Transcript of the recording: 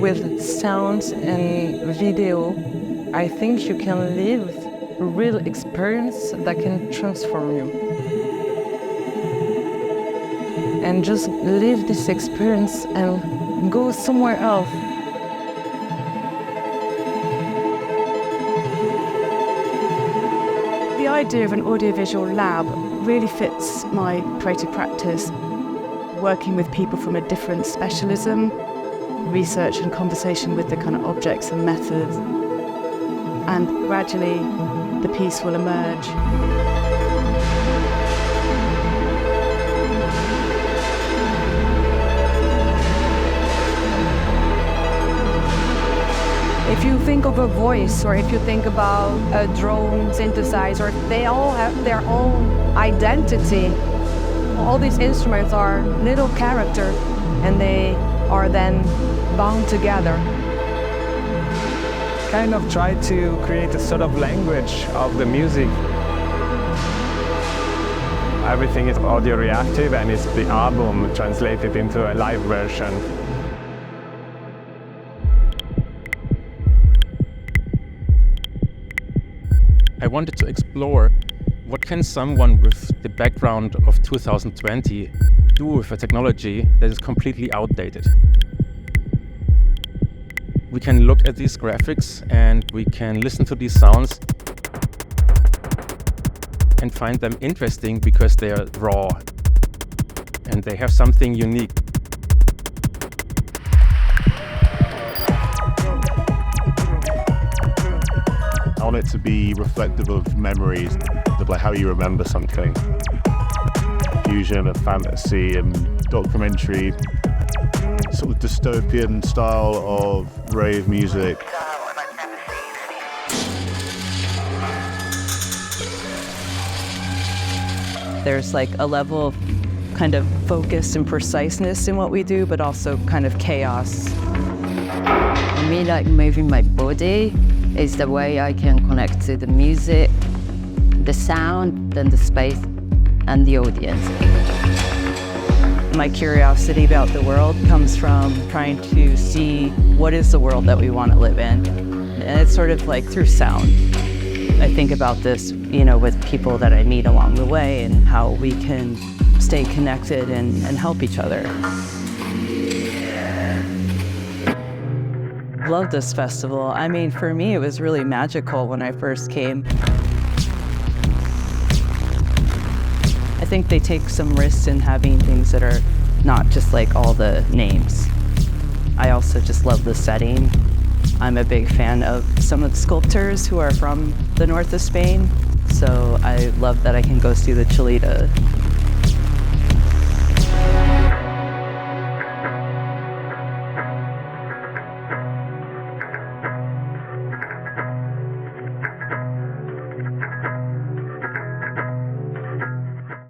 with sounds and video, I think you can live a real experience that can transform you. And just live this experience and go somewhere else. The idea of an audiovisual lab really fits my creative practice, working with people from a different specialism, research and conversation with the kind of objects and methods, and gradually the piece will emerge. If you think of a voice, or if you think about a drone synthesizer, they all have their own identity. All these instruments are little characters, and they are then bound together. Kind of try to create a sort of language of the music. Everything is audio reactive, and it's the album translated into a live version. I wanted to explore what can someone with the background of 2020 do with a technology that is completely outdated. We can look at these graphics and we can listen to these sounds and find them interesting because they are raw and they have something unique. I want it to be reflective of memories, of like how you remember something. Fusion of fantasy and documentary, sort of dystopian style of rave music. There's like a level of kind of focus and preciseness in what we do, but also kind of chaos. For me, like moving my body is the way I can connect to the music, the sound, then the space, and the audience. My curiosity about the world comes from trying to see what is the world that we want to live in. And it's sort of like through sound. I think about this, with people that I meet along the way and how we can stay connected and help each other. Love this festival. I mean, for me, it was really magical when I first came. I think they take some risks in having things that are not just like all the names. I also just love the setting. I'm a big fan of some of the sculptors who are from the north of Spain, so I love that I can go see the Chilita